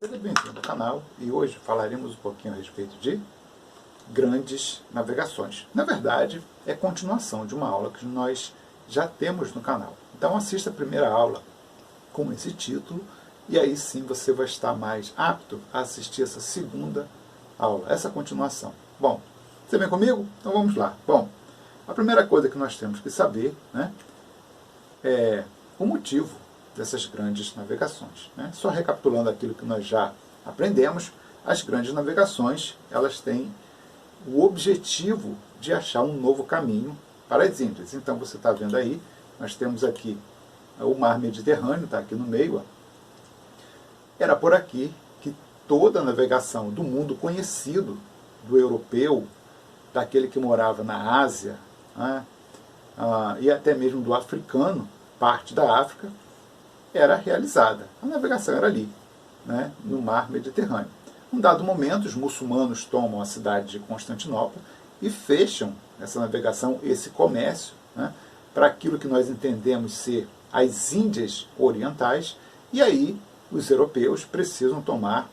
Seja bem-vindo ao canal e hoje falaremos um pouquinho a respeito de grandes navegações. Na verdade, é continuação de uma aula que nós já temos no canal. Então assista a primeira aula com esse título e aí sim você vai estar mais apto a assistir essa segunda aula, essa continuação. Bom, você vem comigo? Então vamos lá. Bom, a primeira coisa que nós temos que saber, né, é o motivo dessas grandes navegações, né? Só recapitulando aquilo que nós já aprendemos, as grandes navegações elas têm o objetivo de achar um novo caminho para as Índias. Então você está vendo aí, nós temos aqui o mar Mediterrâneo, está aqui no meio. Ó. Era por aqui que toda a navegação do mundo conhecido, do europeu, daquele que morava na Ásia, né, e até mesmo do africano, parte da África, era realizada. A navegação era ali, né, no mar Mediterrâneo. Num dado momento, os muçulmanos tomam a cidade de Constantinopla e fecham essa navegação, esse comércio, né, para aquilo que nós entendemos ser as Índias Orientais, e aí os europeus precisam tomar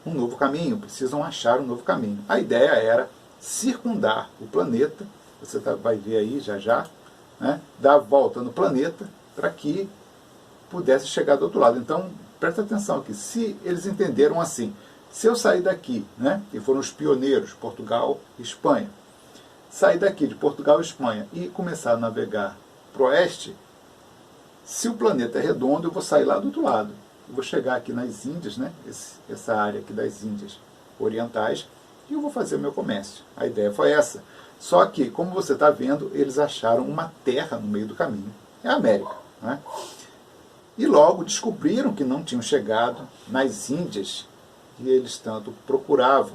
um novo caminho, precisam achar um novo caminho. A ideia era circundar o planeta, você vai ver aí já já, né, dar a volta no planeta para que pudesse chegar do outro lado. Então, presta atenção aqui, se eles entenderam assim, se eu sair daqui, né, que foram os pioneiros, Portugal e Espanha, sair daqui de Portugal e Espanha e começar a navegar para o oeste, se o planeta é redondo, eu vou sair lá do outro lado. Eu vou chegar aqui nas Índias, né, essa área aqui das Índias Orientais, e eu vou fazer o meu comércio. A ideia foi essa. Só que, como você está vendo, eles acharam uma terra no meio do caminho. É a América, né? E logo descobriram que não tinham chegado nas Índias que eles tanto procuravam.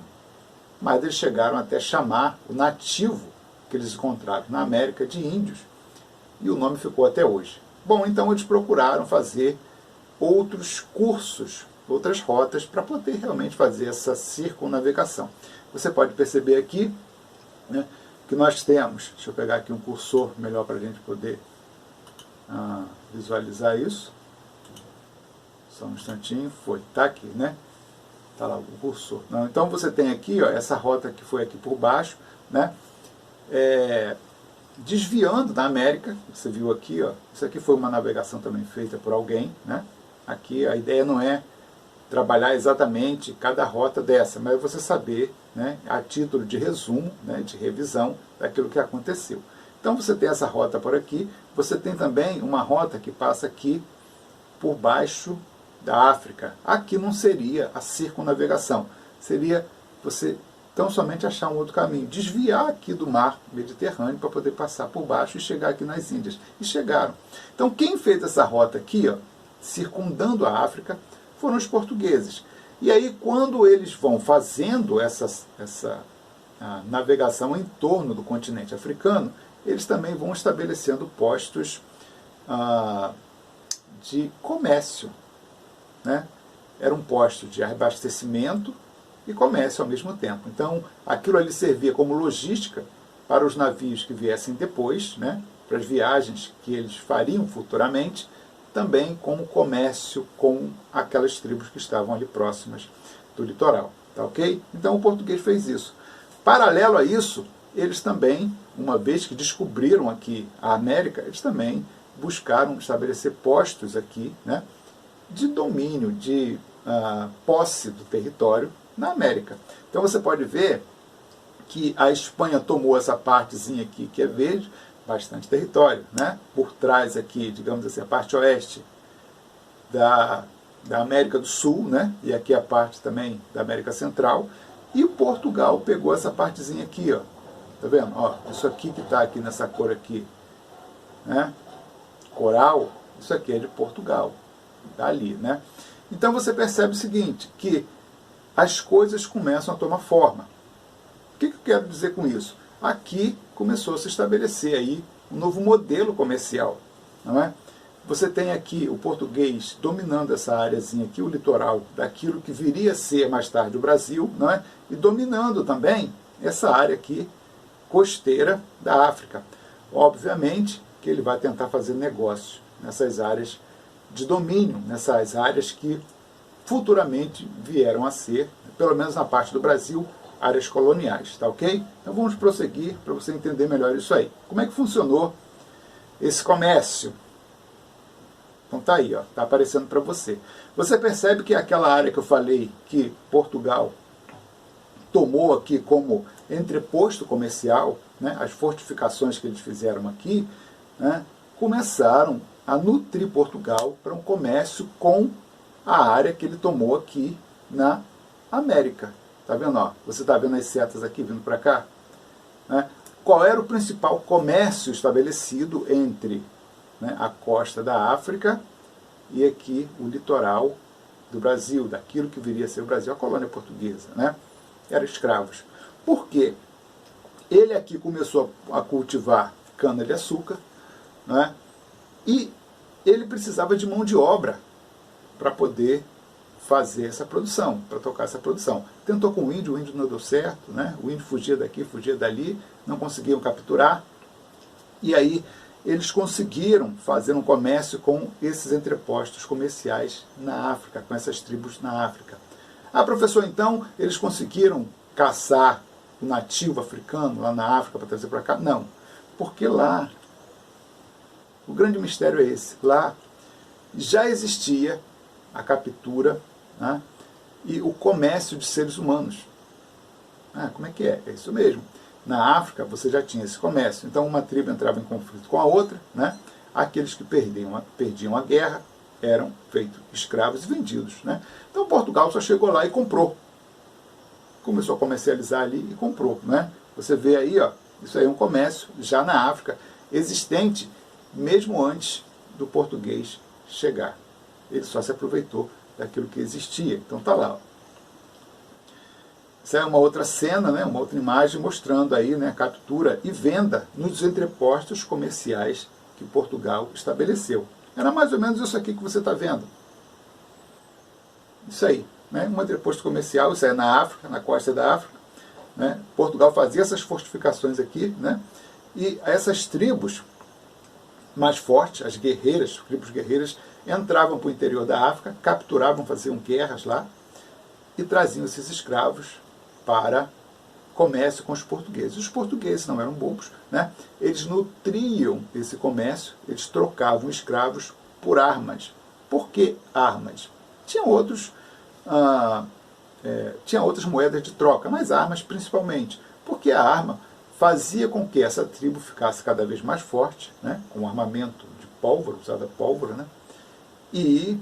Mas eles chegaram até chamar o nativo que eles encontraram na América de índios. E o nome ficou até hoje. Bom, então eles procuraram fazer outros cursos, outras rotas, para poder realmente fazer essa circunnavegação. Você pode perceber aqui, né, que nós temos, deixa eu pegar aqui um cursor melhor para a gente poder visualizar isso. Só um instantinho, está aqui, né? Está lá o cursor. Não, então você tem aqui, ó, essa rota que foi aqui por baixo, né? Desviando da América, você viu aqui, ó, isso aqui foi uma navegação também feita por alguém, né? Aqui a ideia não é trabalhar exatamente cada rota dessa, mas é você saber, né, a título de resumo, né, de revisão daquilo que aconteceu. Então você tem essa rota por aqui, você tem também uma rota que passa aqui por baixo da África. Aqui não seria a circunnavegação, seria você tão somente achar um outro caminho, desviar aqui do mar Mediterrâneo para poder passar por baixo e chegar aqui nas Índias. E chegaram. Então quem fez essa rota aqui, ó, circundando a África, foram os portugueses. E aí quando eles vão fazendo essa navegação em torno do continente africano, eles também vão estabelecendo postos de comércio, né? Era um posto de abastecimento e comércio ao mesmo tempo. Então, aquilo ali servia como logística para os navios que viessem depois, né? Para as viagens que eles fariam futuramente, também como comércio com aquelas tribos que estavam ali próximas do litoral. Tá ok? Então, o português fez isso. Paralelo a isso, eles também, uma vez que descobriram aqui a América, eles também buscaram estabelecer postos aqui, né, de domínio, de posse do território na América. Então você pode ver que a Espanha tomou essa partezinha aqui que é verde, bastante território, né? Por trás aqui, digamos assim, a parte oeste da América do Sul, né? E aqui a parte também da América Central. E o Portugal pegou essa partezinha aqui, ó. Tá vendo? Ó, isso aqui que está aqui nessa cor aqui, né? Coral, isso aqui é de Portugal. Tá ali, né? Então você percebe o seguinte, que as coisas começam a tomar forma. O que eu quero dizer com isso? Aqui começou a se estabelecer aí um novo modelo comercial, não é? Você tem aqui o português dominando essa áreazinha aqui, o litoral daquilo que viria a ser mais tarde o Brasil, não é? E dominando também essa área aqui costeira da África. Obviamente que ele vai tentar fazer negócio nessas áreas de domínio, nessas áreas que futuramente vieram a ser, pelo menos na parte do Brasil, áreas coloniais, tá ok? Então vamos prosseguir para você entender melhor isso aí. Como é que funcionou esse comércio? Então tá aí, ó, tá aparecendo para você. Você percebe que aquela área que eu falei que Portugal tomou aqui como entreposto comercial, né, as fortificações que eles fizeram aqui, né, começaram a nutrir Portugal para um comércio com a área que ele tomou aqui na América. Tá vendo? Ó? Você está vendo as setas aqui vindo para cá? Né? Qual era o principal comércio estabelecido entre, né, a costa da África e aqui o litoral do Brasil, daquilo que viria a ser o Brasil, a colônia portuguesa, né? Eram escravos. Por quê? Ele aqui começou a cultivar cana-de-açúcar, né? E ele precisava de mão de obra para poder fazer essa produção, para tocar essa produção. Tentou com o índio não deu certo, né? O índio fugia daqui, fugia dali, não conseguiam capturar. E aí eles conseguiram fazer um comércio com esses entrepostos comerciais na África, com essas tribos na África. Ah, professor, então eles conseguiram caçar o nativo africano lá na África para trazer para cá? Não, porque lá, o grande mistério é esse, lá já existia a captura, né, e o comércio de seres humanos. Ah, como é que é? É isso mesmo. Na África você já tinha esse comércio. Então uma tribo entrava em conflito com a outra, né? Aqueles que perdiam a guerra eram feitos escravos e vendidos, né? Então Portugal só chegou lá e comprou. Começou a comercializar ali e comprou, né? Você vê aí, ó, isso aí é um comércio já na África, existente mesmo antes do português chegar. Ele só se aproveitou daquilo que existia. Então tá lá, ó. Essa é uma outra cena, né, uma outra imagem mostrando aí, né, a captura e venda nos entrepostos comerciais que Portugal estabeleceu. Era mais ou menos isso aqui que você está vendo. Isso aí, né, um entreposto comercial, isso aí é na África, na costa da África. Né, Portugal fazia essas fortificações aqui, né, e essas tribos mais fortes, as guerreiras, tribos guerreiras, entravam para o interior da África, capturavam, faziam guerras lá e traziam esses escravos para comércio com os portugueses. Os portugueses não eram bobos, né? Eles nutriam esse comércio, eles trocavam escravos por armas. Por que armas? Tinha outras moedas de troca, mas armas principalmente, porque a arma fazia com que essa tribo ficasse cada vez mais forte, né? Com armamento de pólvora, usada pólvora, né? E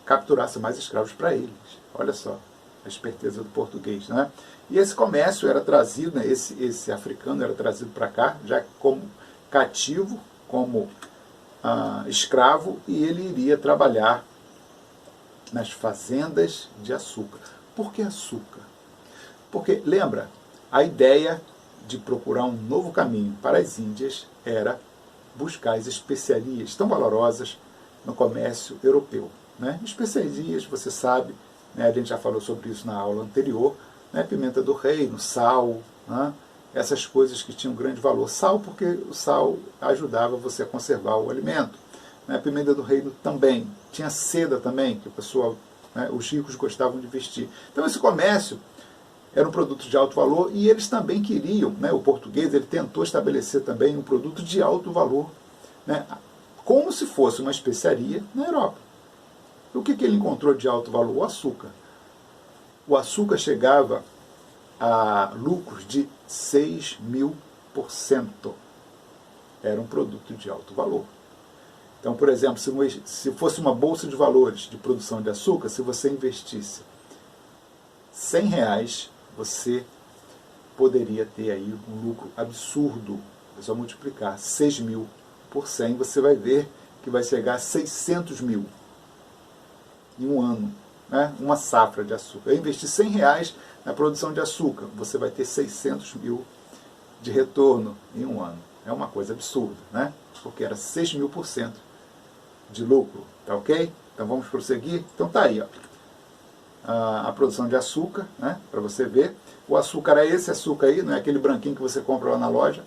capturasse mais escravos para eles. Olha só a esperteza do português, né? E esse comércio era trazido, né, esse africano era trazido para cá, já como cativo, como escravo, e ele iria trabalhar nas fazendas de açúcar. Por que açúcar? Porque, lembra, a ideia de procurar um novo caminho para as Índias era buscar as especiarias tão valorosas no comércio europeu. Né? Especiarias, você sabe, né, a gente já falou sobre isso na aula anterior, né, pimenta do reino, sal, né, essas coisas que tinham grande valor. Sal, porque o sal ajudava você a conservar o alimento. Né, pimenta do reino também. Tinha seda também, que o pessoal, né, os ricos gostavam de vestir. Então esse comércio era um produto de alto valor e eles também queriam, né, o português ele tentou estabelecer também um produto de alto valor, né, como se fosse uma especiaria na Europa. O que ele encontrou de alto valor? O açúcar. O açúcar chegava a lucros de 6.000%. Era um produto de alto valor. Então, por exemplo, se fosse uma bolsa de valores de produção de açúcar, se você investisse R$100, você poderia ter aí um lucro absurdo. É só multiplicar 6.000 por 100, você vai ver que vai chegar a 600 mil em um ano, né? Uma safra de açúcar. Eu investi R$100 na produção de açúcar, você vai ter 600 mil de retorno em um ano. É uma coisa absurda, né? Porque era 6.000% de lucro, tá ok? Então vamos prosseguir. Então tá aí, ó, a produção de açúcar, né? Para você ver. O açúcar é esse açúcar aí, não é aquele branquinho que você compra lá na loja.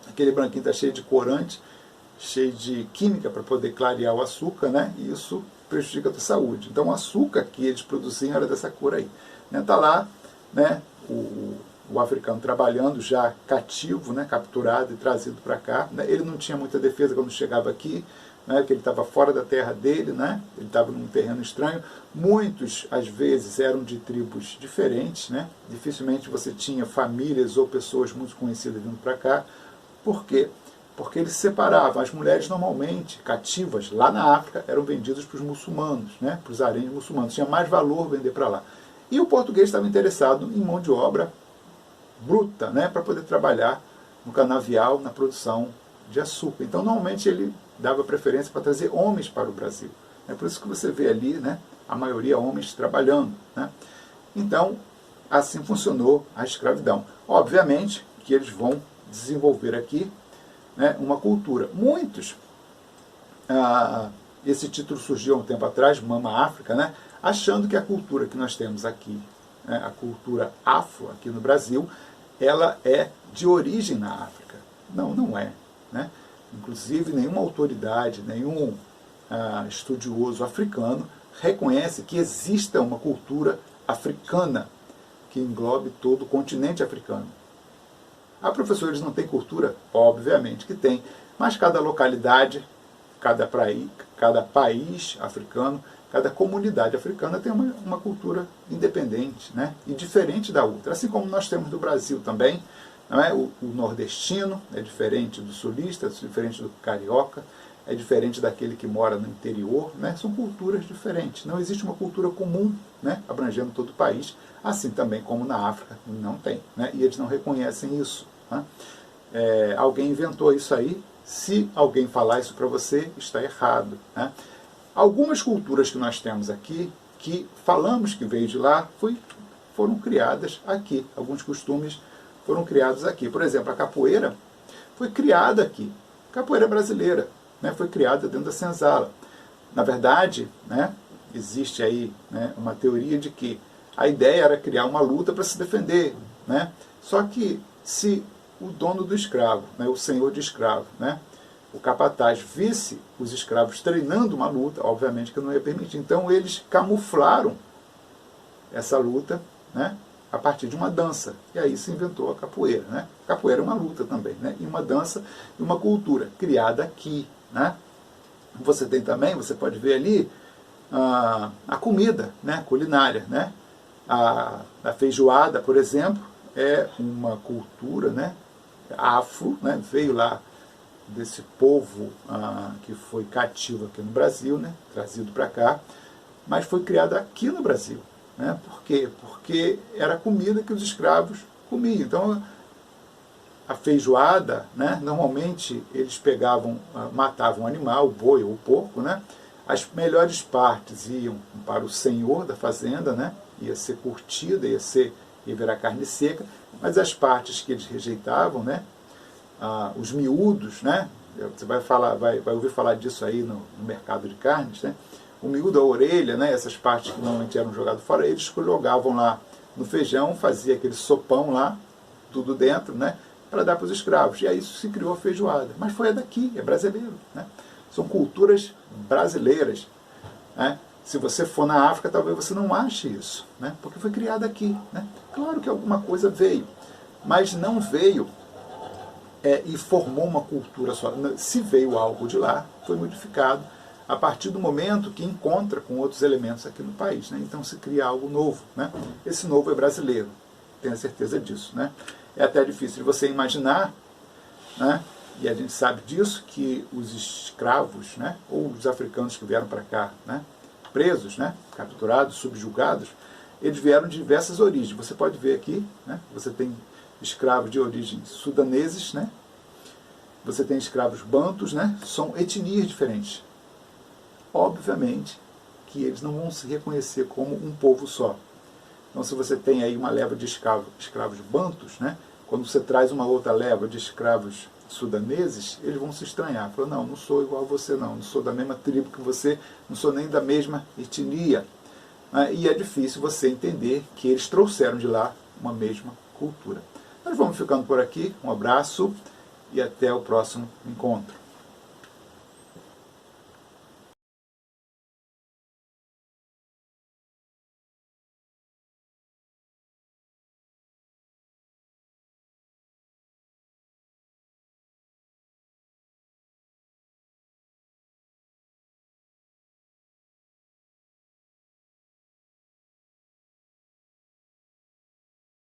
Aquele branquinho está cheio de corante, cheio de química para poder clarear o açúcar, né? E isso prejudica a tua saúde. Então o açúcar que eles produziam era dessa cor aí. Está lá, né, o africano trabalhando já cativo, né, capturado e trazido para cá. Né? Ele não tinha muita defesa quando chegava aqui, né, porque ele estava fora da terra dele, né, ele estava num terreno estranho. Muitos, às vezes, eram de tribos diferentes, né? Dificilmente você tinha famílias ou pessoas muito conhecidas vindo para cá. Por quê? Porque eles se separavam. As mulheres, normalmente, cativas, lá na África, eram vendidas para os muçulmanos, né, para os haréns muçulmanos. Tinha mais valor vender para lá. E o português estava interessado em mão de obra bruta, né, para poder trabalhar no canavial, na produção de açúcar. Então, normalmente, ele dava preferência para trazer homens para o Brasil. É por isso que você vê ali, né, a maioria homens trabalhando. Né? Então, assim funcionou a escravidão. Obviamente que eles vão desenvolver aqui, né, uma cultura. Muitos, esse título surgiu há um tempo atrás, Mama África, né, achando que a cultura que nós temos aqui, né, a cultura afro aqui no Brasil, ela é de origem na África. Não, não é. Né? Inclusive, nenhuma autoridade, nenhum estudioso africano reconhece que exista uma cultura africana que englobe todo o continente africano. Ah, professor, eles não têm cultura? Obviamente que tem, mas cada localidade, cada país africano, cada comunidade africana tem uma cultura independente, né? E diferente da outra. Assim como nós temos no Brasil também, não é? O nordestino é diferente do sulista, é diferente do carioca, é diferente daquele que mora no interior, né? São culturas diferentes. Não existe uma cultura comum, né, abrangendo todo o país, assim também como na África não tem. Né? E eles não reconhecem isso. Né? Alguém inventou isso aí. Se alguém falar isso para você, está errado. Né? Algumas culturas que nós temos aqui, que falamos que veio de lá, foram criadas aqui. Alguns costumes foram criados aqui. Por exemplo, a capoeira foi criada aqui. Capoeira brasileira, né, foi criada dentro da senzala. Na verdade, né, existe aí, né, uma teoria de que a ideia era criar uma luta para se defender. Né? Só que se o dono do escravo, né, o senhor de escravo, né, o capataz, visse os escravos treinando uma luta, obviamente que não ia permitir. Então eles camuflaram essa luta, né, a partir de uma dança. E aí se inventou a capoeira. Né? Capoeira é uma luta também, né? E uma dança e uma cultura criada aqui. Né? Você tem também, você pode ver ali, a comida, né? Culinária. Né? A feijoada, por exemplo, é uma cultura, né, afro, né? Veio lá desse povo que foi cativo aqui no Brasil, né? Trazido para cá, mas foi criada aqui no Brasil. Né? Por quê? Porque era a comida que os escravos comiam. Então, a feijoada, né, normalmente eles pegavam, matavam um animal, o boi ou o porco, né? As melhores partes iam para o senhor da fazenda, né? Ia ser curtida, ia virar carne seca, mas as partes que eles rejeitavam, né, os miúdos, né, você vai ouvir falar disso aí no mercado de carnes, né, o miúdo, a orelha, né, essas partes que normalmente eram jogadas fora, eles jogavam lá no feijão, fazia aquele sopão lá, tudo dentro, né, para dar para os escravos. E aí isso se criou a feijoada. Mas foi daqui, é brasileiro. Né? São culturas brasileiras. Né? Se você for na África, talvez você não ache isso, né? Porque foi criada aqui. Né? Claro que alguma coisa veio, mas não veio e formou uma cultura só. Se veio algo de lá, foi modificado a partir do momento que encontra com outros elementos aqui no país. Né? Então se cria algo novo. Né? Esse novo é brasileiro, tenho certeza disso. Né? É até difícil de você imaginar, né? E a gente sabe disso, que os escravos, né, ou os africanos que vieram para cá, né, presos, né, capturados, subjugados, eles vieram de diversas origens. Você pode ver aqui, né, você tem escravos de origem sudaneses, né, você tem escravos bantus, né, são etnias diferentes. Obviamente que eles não vão se reconhecer como um povo só. Então, se você tem aí uma leva de escravos bantus, né, quando você traz uma outra leva de escravos sudaneses, eles vão se estranhar. Falam, não sou igual a você não sou da mesma tribo que você, não sou nem da mesma etnia. E é difícil você entender que eles trouxeram de lá uma mesma cultura. Nós vamos ficando por aqui, um abraço e até o próximo encontro.